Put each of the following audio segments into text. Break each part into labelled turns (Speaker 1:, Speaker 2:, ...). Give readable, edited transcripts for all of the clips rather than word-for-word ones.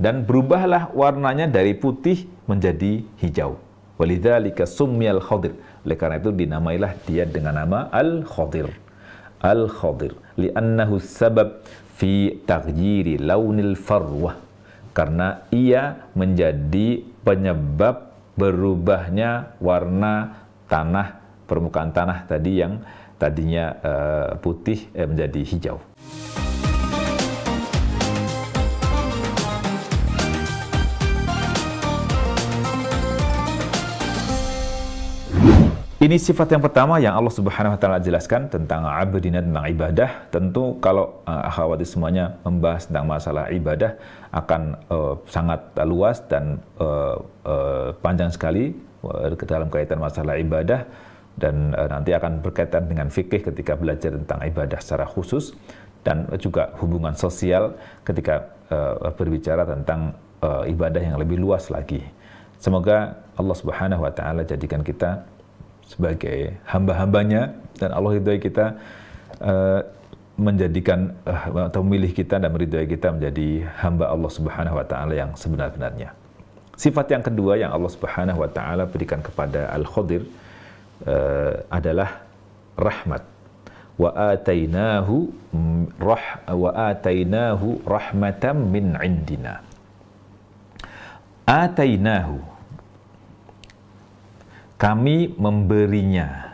Speaker 1: dan berubahlah warnanya dari putih menjadi hijau. Walidzalika summiyal Khadir. Oleh karena itu dinamailah dia dengan nama Al-Khadir. Al-Khadir li'annahu sabab fi taghyiri launil farwah. Karena ia menjadi penyebab berubahnya warna tanah, permukaan tanah tadi yang tadinya putih menjadi hijau. Ini sifat yang pertama yang Allah Subhanahu wa taala jelaskan tentang abdina, tentang ibadah. Tentu kalau akhwat semuanya membahas tentang masalah ibadah akan sangat luas dan panjang sekali dalam kaitan masalah ibadah, dan nanti akan berkaitan dengan fikih ketika belajar tentang ibadah secara khusus, dan juga hubungan sosial ketika berbicara tentang ibadah yang lebih luas lagi. Semoga Allah Subhanahu wa taala jadikan kita sebagai hamba-hambanya, dan Allah ridhoi kita menjadikan atau memilih kita dan meridhoi kita menjadi hamba Allah Subhanahu wa taala yang sebenar-benarnya. Sifat yang kedua yang Allah Subhanahu wa taala berikan kepada Al-Khadir adalah rahmat. Wa atainahu rahmatan min indina. Atainahu, kami memberinya,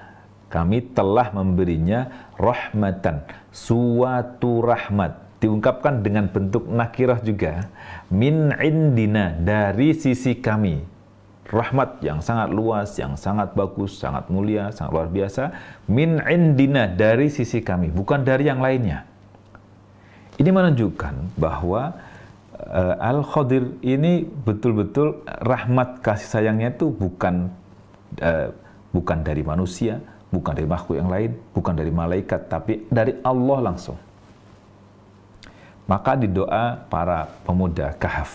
Speaker 1: kami telah memberinya rahmatan, suatu rahmat, diungkapkan dengan bentuk nakirah juga, min indina, dari sisi kami. Rahmat yang sangat luas, yang sangat bagus, sangat mulia, sangat luar biasa, min indina, dari sisi kami, bukan dari yang lainnya. Ini menunjukkan bahwa Al-Khadir ini betul-betul rahmat kasih sayangnya itu bukan dari manusia, bukan dari makhluk yang lain, bukan dari malaikat, tapi dari Allah langsung. Maka di doa para pemuda Kahf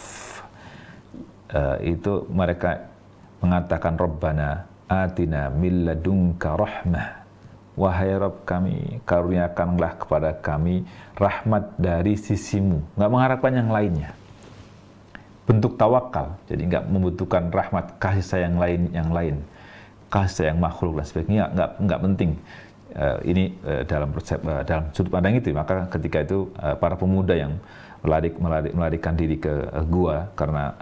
Speaker 1: itu mereka mengatakan, Rabbana atina min ladunka rahmah. Wahai Rabb kami, karuniakanlah kepada kami rahmat dari sisimu. Nggak mengharapkan yang lainnya. Bentuk tawakal, jadi nggak membutuhkan rahmat kasih sayang yang lain. Kasih sayang makhluk dan sebagainya nggak penting. Ini dalam sudut pandang itu. Maka ketika itu para pemuda yang melarikan diri ke gua karena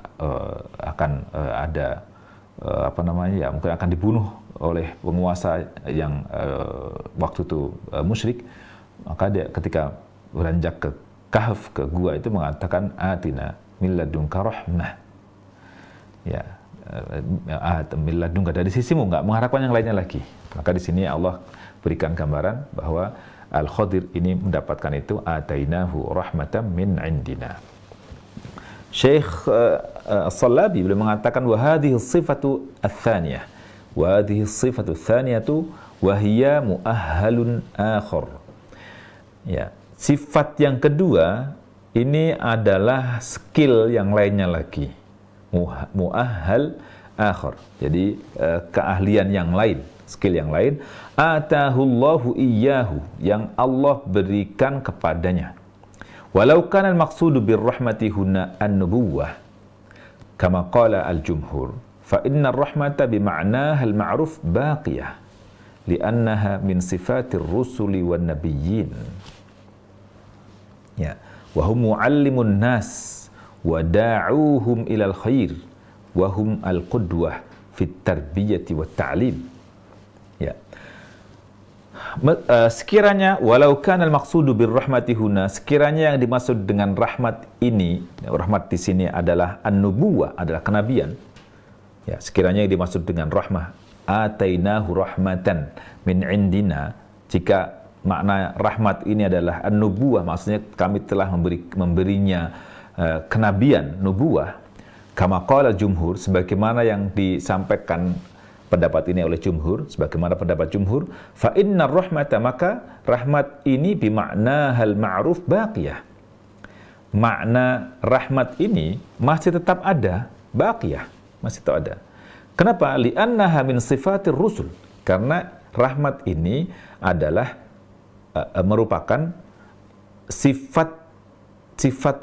Speaker 1: akan ada mungkin akan dibunuh oleh penguasa yang waktu itu musyrik, maka dia ketika beranjak ke Kahf, ke gua itu mengatakan atina min ladunka rahmah. Ya, dari sisimu, nggak mengharapkan yang lainnya lagi. Maka di sini Allah berikan gambaran bahwa Al-Khadir ini mendapatkan itu, atainahu rahmatan min indina. Syekh As-Salabi beliau mengatakan, wa hadhihi sifatu ats-tsaniyah, wa hadhihi sifatu ats-tsaniyatu wa hiya muahhalun akhar. Ya, sifat yang kedua ini adalah skill yang lainnya lagi. Muahhal akhar, jadi keahlian yang lain, skill yang lain. Atahullahu iyyahu, yang Allah berikan kepadanya. Walau kana al-maqsudu birrahmati huna an-nubuwah kama qala al-jumhur, fa inna ar-rahmata bima'naha al-ma'ruf baqiyah li'annaha min sifatir rusuli wan nabiyyin. Ya, wa hum muallimun nas wa da'uhum ilal khair wa hum al-qudwah fit tarbiyati wat ta'lim. Ya. Sekiranya walau kana al-maqsudu birrahmati huna, sekiranya yang dimaksud dengan rahmat ini, rahmat di sini adalah an-nubuwah, adalah kenabian. Ya, sekiranya yang dimaksud dengan rahmah, atainahu rahmatan min indina, jika makna rahmat ini adalah an-nubuwah, maksudnya kami telah memberinya kenabian, nubuwah, kama qala jumhur, sebagaimana yang disampaikan pendapat ini oleh jumhur, sebagaimana pendapat jumhur, fa innar rahmata, maka rahmat ini bima'nahal ma'ruf baqiyah. Makna rahmat ini masih tetap ada, baqiyah, masih tetap ada. Kenapa? Li'annaha min sifatir rusul, karena rahmat ini adalah merupakan sifat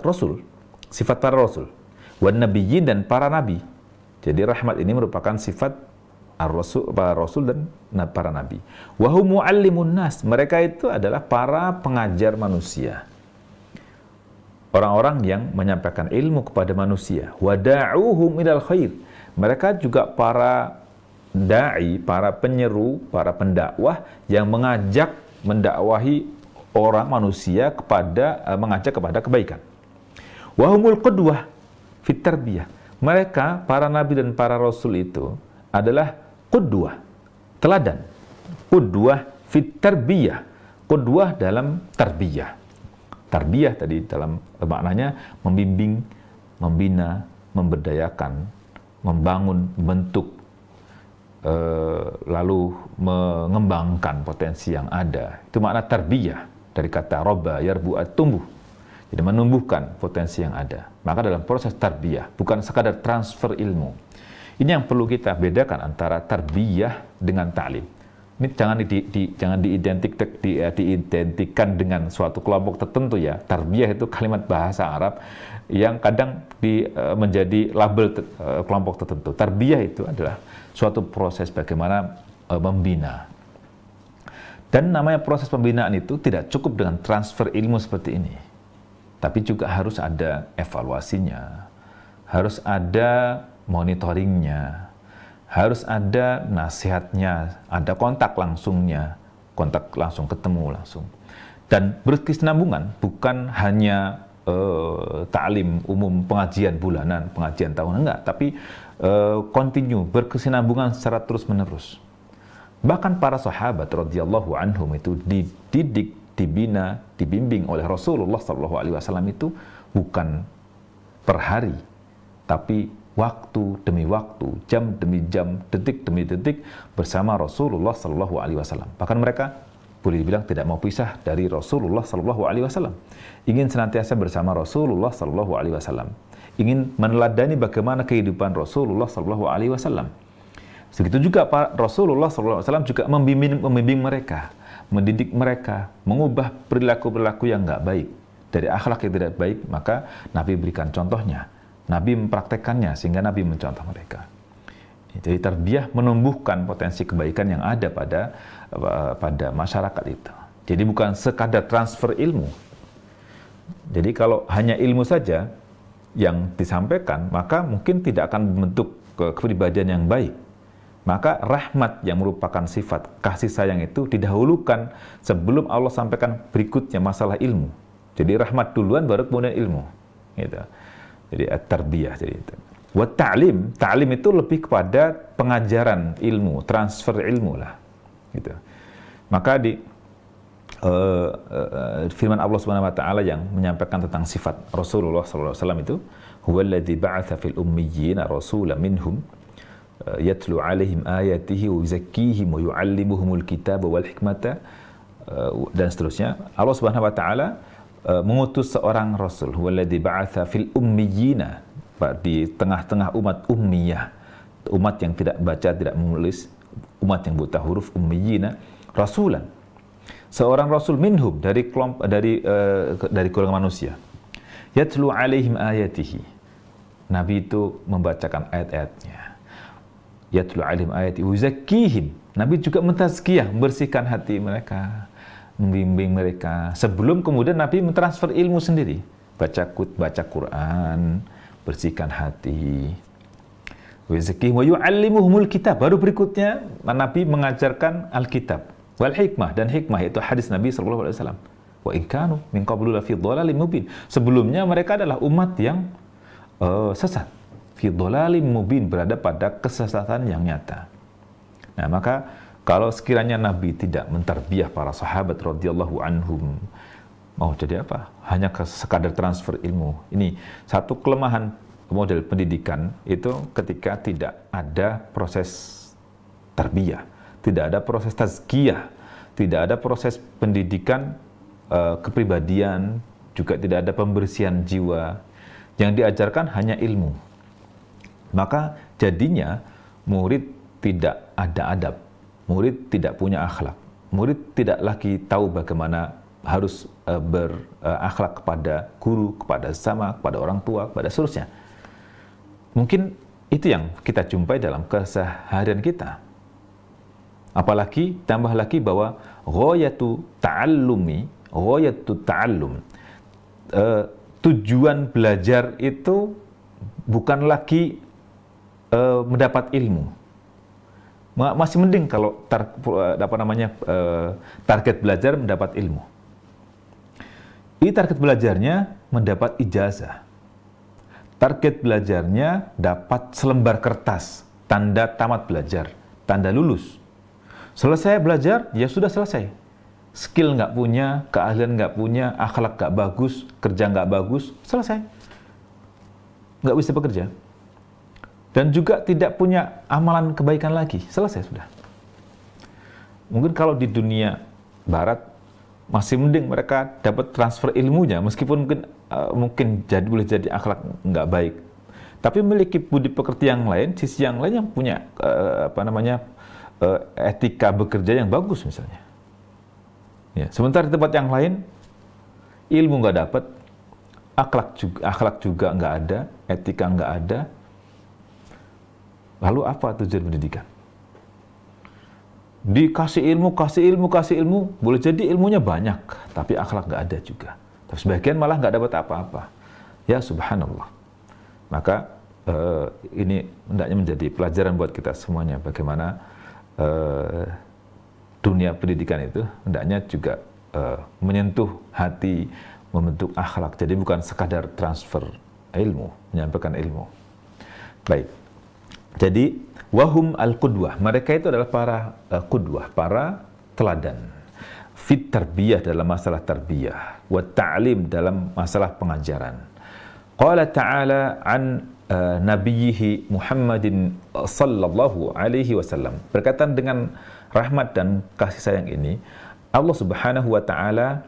Speaker 1: rasul, sifat para rasul. wan nabiyyin, dan para nabi. Jadi rahmat ini merupakan sifat para rasul dan para nabi. Wa hum muallimun nas, mereka itu adalah para pengajar manusia. Orang-orang yang menyampaikan ilmu kepada manusia. Wa da'uhum ilal khair, mereka juga para dai, para penyeru, para pendakwah yang mendakwahi orang manusia mengajak kepada kebaikan. Wa humul qudwah fit tarbiyah, mereka para nabi dan para rasul itu adalah qudwah, teladan. Qudwah fit tarbiyah, qudwah dalam tarbiyah. Tarbiyah tadi dalam maknanya membimbing, membina, memberdayakan, membangun, membentuk, lalu mengembangkan potensi yang ada. Itu makna tarbiyah dari kata robba yarbu, tumbuh. Jadi menumbuhkan potensi yang ada. Maka dalam proses tarbiyah bukan sekadar transfer ilmu. Ini yang perlu kita bedakan antara tarbiyah dengan ta'lim. Ini jangan diidentikan dengan suatu kelompok tertentu ya. Tarbiyah itu kalimat bahasa Arab yang kadang menjadi label kelompok tertentu. Tarbiyah itu adalah suatu proses bagaimana membina. Dan namanya proses pembinaan itu tidak cukup dengan transfer ilmu seperti ini. Tapi juga harus ada evaluasinya, harus ada monitoringnya, harus ada nasihatnya, ada kontak langsungnya, kontak langsung, ketemu langsung. Dan berkesinambungan, bukan hanya ta'lim umum, pengajian bulanan, pengajian tahunan, enggak, tapi continue, berkesinambungan secara terus-menerus. Bahkan para sahabat radhiyallahu anhum itu dididik, dibina, dibimbing oleh Rasulullah SAW itu bukan per hari, tapi waktu demi waktu, jam demi jam, detik demi detik bersama Rasulullah SAW. Bahkan mereka boleh dibilang tidak mau pisah dari Rasulullah SAW. Ingin senantiasa bersama Rasulullah SAW. Ingin meneladani bagaimana kehidupan Rasulullah SAW. Begitu juga Pak Rasulullah SAW juga membimbing mereka, mendidik mereka, mengubah perilaku-perilaku yang nggak baik dari akhlak yang tidak baik. Maka Nabi berikan contohnya, Nabi mempraktekannya sehingga Nabi mencontoh mereka. Jadi tarbiyah menumbuhkan potensi kebaikan yang ada pada masyarakat itu. Jadi bukan sekadar transfer ilmu. Jadi kalau hanya ilmu saja yang disampaikan, maka mungkin tidak akan membentuk kepribadian yang baik. Maka rahmat yang merupakan sifat kasih sayang itu didahulukan sebelum Allah sampaikan berikutnya masalah ilmu. Jadi rahmat duluan baru kemudian ilmu. Gitu. Jadi at-tarbiyah. Wa ta'lim, ta'lim itu lebih kepada pengajaran ilmu, transfer ilmu lah. Gitu. Maka di firman Allah Subhanahu wa taala yang menyampaikan tentang sifat Rasulullah sallallahu alaihi wasallam itu, huwallazi ba'atsa fil ummiyina rasulan minhum yatlu alaihim ayatihi wa yuzakkihim wa yu'allimuhumul kitaba wal hikmata, dan seterusnya. Allah Subhanahu wa taala mengutus seorang rasul, huwallazi ba'atsa fil ummiyina, di tengah-tengah umat ummiyah, umat yang tidak baca, tidak menulis, umat yang buta huruf, ummiyina, rasulan, seorang rasul minhum, dari golongan manusia. Yatlu alaihim ayatihi, Nabi itu membacakan ayat-ayatnya. Yatlu alaihim ayatihi wa yuzakkihim, Nabi juga mentazkiyah, membersihkan hati mereka, membimbing mereka, sebelum kemudian Nabi mentransfer ilmu sendiri, baca Quran, bersihkan hati. Wa yuzakkihim wa yu'allimuhumul kitab, baru berikutnya Nabi mengajarkan Alkitab wal hikmah, dan hikmah itu hadis Nabi sallallahu alaihi wasallam. Wa in kanu min qablu la fi dhalalim mubin, sebelumnya mereka adalah umat yang sesat, fi dhalalim mubin, berada pada kesesatan yang nyata. Nah, maka kalau sekiranya Nabi tidak mentarbiyah para sahabat radhiyallahu anhum, mau jadi apa? Hanya sekadar transfer ilmu. Ini satu kelemahan model pendidikan itu, ketika tidak ada proses tarbiyah, tidak ada proses tazkiyah, tidak ada proses pendidikan kepribadian, juga tidak ada pembersihan jiwa. Yang diajarkan hanya ilmu. Maka jadinya murid tidak ada adab, murid tidak punya akhlak, murid tidak lagi tahu bagaimana harus berakhlak kepada guru, kepada sesama, kepada orang tua, kepada seterusnya. Mungkin itu yang kita jumpai dalam keseharian kita. Apalagi tambah lagi bahwa ghayatu ta'allum, tujuan belajar itu bukan lagi mendapat ilmu. Masih mending kalau target belajar mendapat ilmu. Ini target belajarnya mendapat ijazah. Target belajarnya dapat selembar kertas, tanda tamat belajar, tanda lulus. Selesai belajar, ya sudah selesai. Skill nggak punya, keahlian nggak punya, akhlak nggak bagus, kerja nggak bagus, selesai. Nggak bisa bekerja. Dan juga tidak punya amalan kebaikan lagi, selesai sudah. Mungkin kalau di dunia barat, masih mending mereka dapat transfer ilmunya, meskipun mungkin boleh jadi akhlak nggak baik, tapi memiliki budi pekerti yang lain, sisi yang lain yang punya etika bekerja yang bagus misalnya. Ya, sementara di tempat yang lain ilmu nggak dapat, akhlak juga nggak ada, etika nggak ada. Lalu apa tujuan pendidikan? Dikasih ilmu, boleh jadi ilmunya banyak, tapi akhlak nggak ada juga. Tapi sebagian malah nggak dapat apa-apa. Ya subhanallah. Maka ini hendaknya menjadi pelajaran buat kita semuanya, bagaimana dunia pendidikan itu hendaknya juga menyentuh hati, membentuk akhlak. Jadi bukan sekadar transfer ilmu, menyampaikan ilmu. Baik. Jadi wahum al-qudwah, mereka itu adalah para qudwah, para teladan. Fit tarbiyah, dalam masalah tarbiyah, wa ta'lim, dalam masalah pengajaran. Qala ta'ala an nabiyhi Muhammadin sallallahu alaihi wasallam. Berkaitan dengan rahmat dan kasih sayang ini, Allah Subhanahu wa taala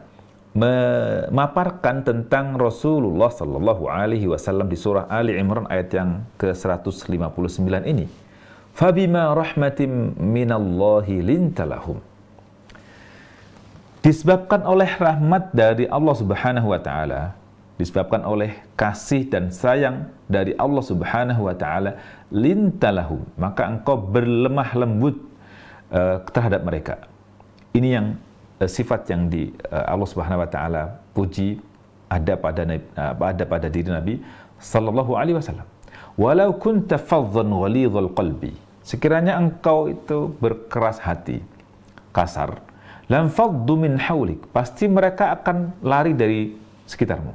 Speaker 1: memaparkan tentang Rasulullah sallallahu alaihi wasallam di surah Ali Imran ayat yang ke-159 ini. Fabima rahmatin minallahi lintalahum. Disebabkan oleh rahmat dari Allah Subhanahu wa taala, disebabkan oleh kasih dan sayang dari Allah Subhanahu wa taala, lintalahum, maka engkau berlemah lembut terhadap mereka. Ini yang sifat yang Allah Subhanahu wa taala puji ada pada diri Nabi sallallahu alaihi wasallam. Walau kunta faddan ghalidhal qalbi, sekiranya engkau itu berkeras hati, kasar, lam faddu min haulik, pasti mereka akan lari dari sekitarmu.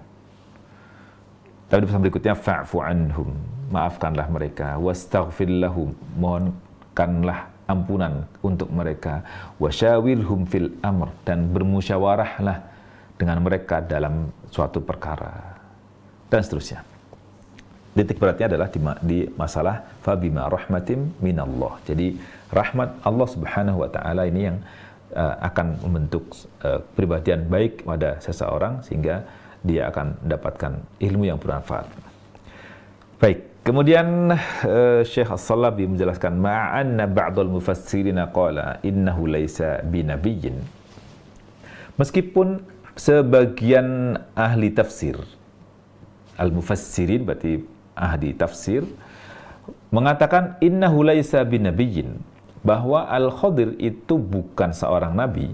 Speaker 1: Lalu di pesan berikutnya, fa'fu anhum, maafkanlah mereka, wastaghfir lahum, mohonkanlah ampunan untuk mereka, wasyawirhum fil amr, dan bermusyawarahlah dengan mereka dalam suatu perkara, dan seterusnya. Titik beratnya adalah di masalah fabima rahmatim minallah. Jadi rahmat Allah Subhanahu wa taala ini yang akan membentuk kepribadian baik pada seseorang sehingga dia akan mendapatkan ilmu yang bermanfaat. Baik, kemudian Syekh As-Salabi menjelaskan ma'anna ba'dal mufassirina qala innahu laisa binabiyyin. Meskipun sebagian ahli tafsir, al-mufassirin berarti ahli tafsir, mengatakan innahu laisa binabiyyin, bahwa Al-Khadir itu bukan seorang nabi,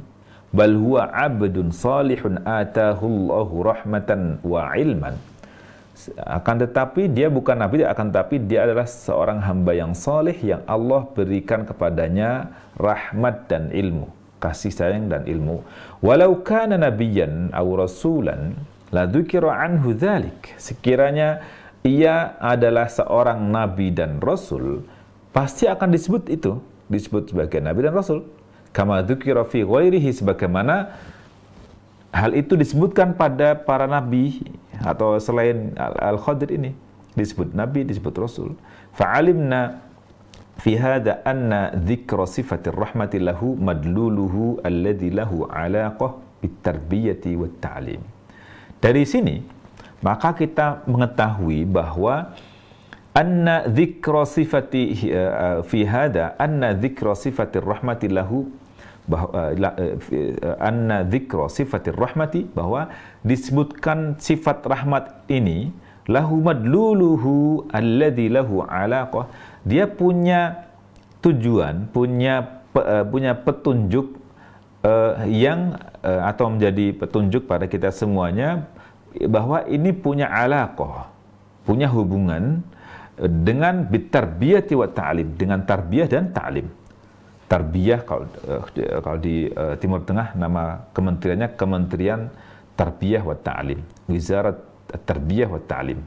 Speaker 1: bal huwa abdun salihun atahullahu rahmatan wa ilman. Akan tetapi dia bukan nabi, akan tetapi dia adalah seorang hamba yang saleh yang Allah berikan kepadanya rahmat dan ilmu, kasih sayang dan ilmu. Walau kana nabiyyan aw rasulan la dzukira anhu dzalik. Sekiranya ia adalah seorang nabi dan rasul, pasti akan disebut itu, disebut sebagai nabi dan rasul. Kama dzukira fi ghairihi, sebagaimana hal itu disebutkan pada para nabi atau selain Al-Khadir ini, disebut nabi, disebut rasul. Fa'alimna fi hadha anna dzikra sifatir rahmati lahu madluluhu alladhi lahu alaqah bitarbiyati wat ta'lim. Dari sini maka kita mengetahui bahwa anna dzikra sifati fi hadha anna dzikra sifatir rahmati lahu, anna dzikra sifatir rahmati, bahwa disebutkan sifat rahmat ini lahu madluluhu alladhi lahu alaqah. Dia punya tujuan, punya petunjuk yang atau menjadi petunjuk pada kita semuanya bahwa ini punya alaqah, punya hubungan dengan bitarbiyati wa ta'lim, dengan tarbiyah dan ta'lim. Tarbiyah kalau di Timur Tengah nama kementeriannya Kementerian Tarbiyah wa Ta'lim, Wizarat Tarbiyah wa Ta'lim,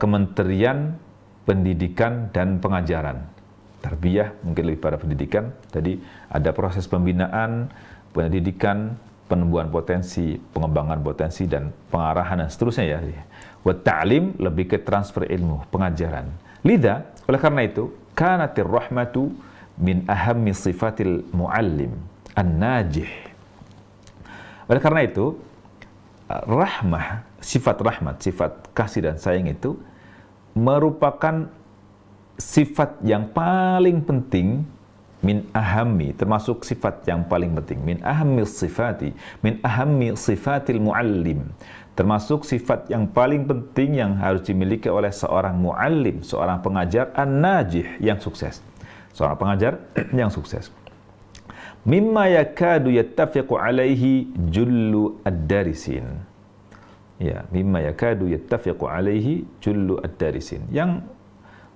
Speaker 1: Kementerian Pendidikan dan Pengajaran. Tarbiyah mungkin lebih pada pendidikan, jadi ada proses pembinaan, pendidikan, penumbuhan potensi, pengembangan potensi, dan pengarahan dan seterusnya ya. Wa ta'lim lebih ke transfer ilmu, pengajaran. Lidha, oleh karena itu, kanatir rahmatu min ahammi sifatil muallim an-najih. Oleh karena itu, rahmah, sifat rahmat, sifat kasih dan sayang itu merupakan sifat yang paling penting, min ahammi, termasuk sifat yang paling penting, min ahammi sifati, min ahammi sifatil muallim, termasuk sifat yang paling penting yang harus dimiliki oleh seorang muallim, seorang pengajar an-najih yang sukses, seorang pengajar yang sukses. Mimma yakadu yattafiqu alaihi jullu ad-darisin. Ya, mimma yakadu yattafiqu alaihi jullu ad-darisin. Yang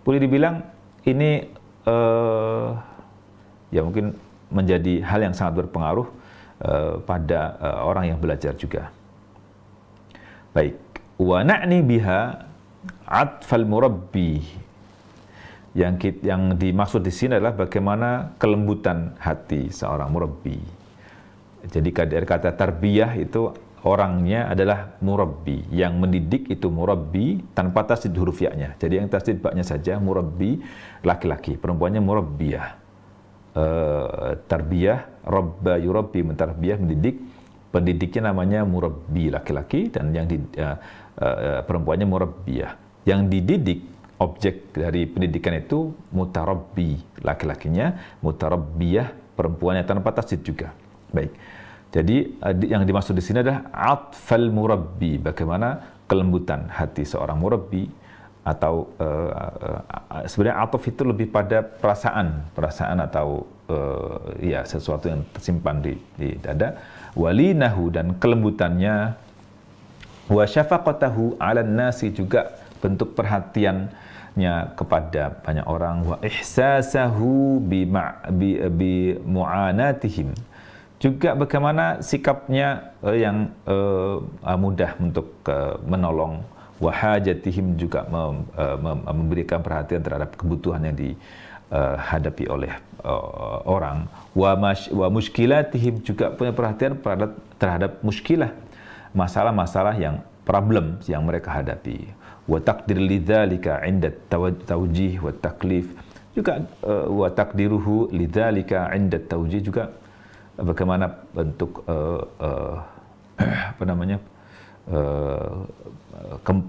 Speaker 1: boleh dibilang ini ya mungkin menjadi hal yang sangat berpengaruh pada orang yang belajar juga. Baik, wa na'ni biha atfal murabbi. Yang dimaksud di sini adalah bagaimana kelembutan hati seorang murabbi. Jadi dari kata tarbiyah itu orangnya adalah murabbi, yang mendidik itu murabbi tanpa tasdid huruf ya-nya. Jadi yang tasdid ba-nya saja, murabbi laki-laki, perempuannya murabbiyah. Tarbiyah, rabba yurabbi, mentarbiyah, mendidik, pendidiknya namanya murabbi laki-laki, dan yang perempuannya murabbiyah. Yang dididik, objek dari pendidikan itu mutarabbi, laki-lakinya, mutarabbiyah, perempuannya tanpa tasdid juga. Baik. Jadi yang dimaksud di sini adalah atfal murabbi, bagaimana kelembutan hati seorang murabbi, atau sebenarnya ataf itu lebih pada perasaan atau ya sesuatu yang tersimpan di dada. Walinahu, dan kelembutannya, wa syafaqatahu 'alan nasi, juga bentuk perhatiannya kepada banyak orang, wa ihsasahu bi mu'anatihim, juga bagaimana sikapnya yang mudah untuk menolong, wahajatihim, juga memberikan perhatian terhadap kebutuhan yang dihadapi oleh orang, wa muskilatihim, juga punya perhatian terhadap muskilah, masalah-masalah yang problem yang mereka hadapi, wa taqdir lidzalika 'inda tawjih wa taklif, juga wa taqdiruhu lidzalika 'inda tawjih, juga bagaimana bentuk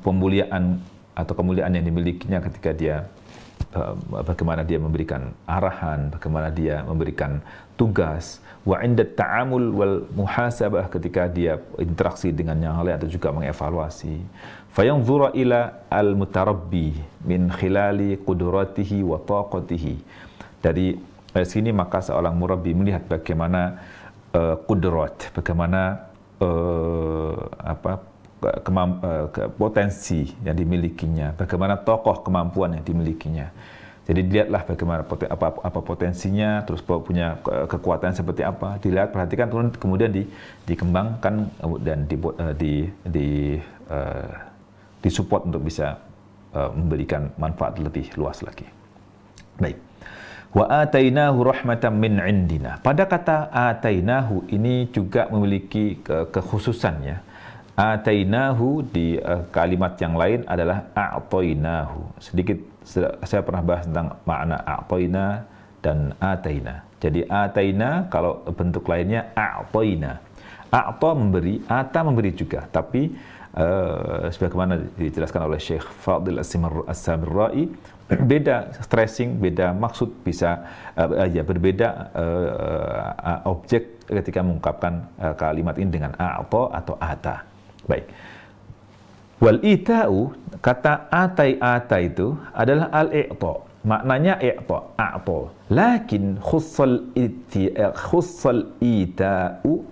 Speaker 1: pemuliaan atau kemuliaan yang dimilikinya ketika dia bagaimana dia memberikan arahan, bagaimana dia memberikan tugas, wa 'inda ta'amul wal muhasabah, ketika dia interaksi dengan yang lain atau juga mengevaluasi. Fayanzura ila al-mutarabbi min khilali qudratihi wa taqatihi. Dari sini maka seorang murabbi melihat bagaimana kudrat, bagaimana potensi yang dimilikinya, bagaimana tokoh kemampuan yang dimilikinya. Jadi dilihatlah bagaimana apa potensinya, terus punya kekuatan seperti apa, dilihat, perhatikan, kemudian dikembangkan dan disupport untuk bisa memberikan manfaat lebih luas lagi. Baik. Wa atainahu rahmatan min indina. Pada kata atainahu ini juga memiliki kekhususannya. Atainahu di kalimat yang lain adalah a'tainahu. Sedikit saya pernah bahas tentang makna a'taina dan ataina. Jadi ataina kalau bentuk lainnya a'taina. A'ta memberi, ata memberi juga, tapi sebagaimana dijelaskan oleh Syekh Fadil As-Samirra'i, beda stressing, beda maksud, bisa berbeda objek ketika mengungkapkan kalimat ini dengan a'ta atau ata. Baik. Wal ita'u, kata atai itu adalah al-i'ta. Maknanya i'ta, a'ta. Lakin khussal ita'u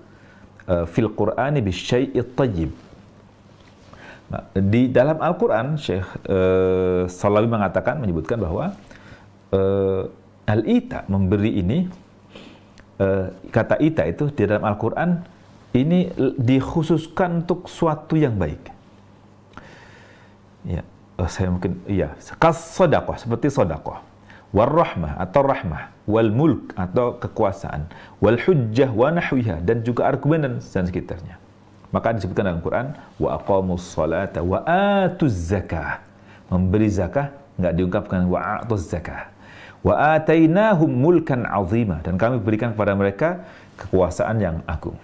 Speaker 1: fil Qur'ani bisyai'it tayyib. Nah, di dalam Al-Quran, Syekh Salawi menyebutkan bahwa al-ita, memberi ini, kata ita itu di dalam Al-Quran ini dikhususkan untuk suatu yang baik. Ya, saya mungkin kas sedekah, seperti sedekah, war rahmah atau rahmah, wal mulk atau kekuasaan, wal hujjah wa nahwiha, dan juga argumen dan sekitarnya. Maka disebutkan dalam Quran wa aqamus salata wa atuz zakah. Memberi zakah enggak diungkapkan wa atuz zakah. Wa atainahum mulkan azima, dan kami berikan kepada mereka kekuasaan yang agung.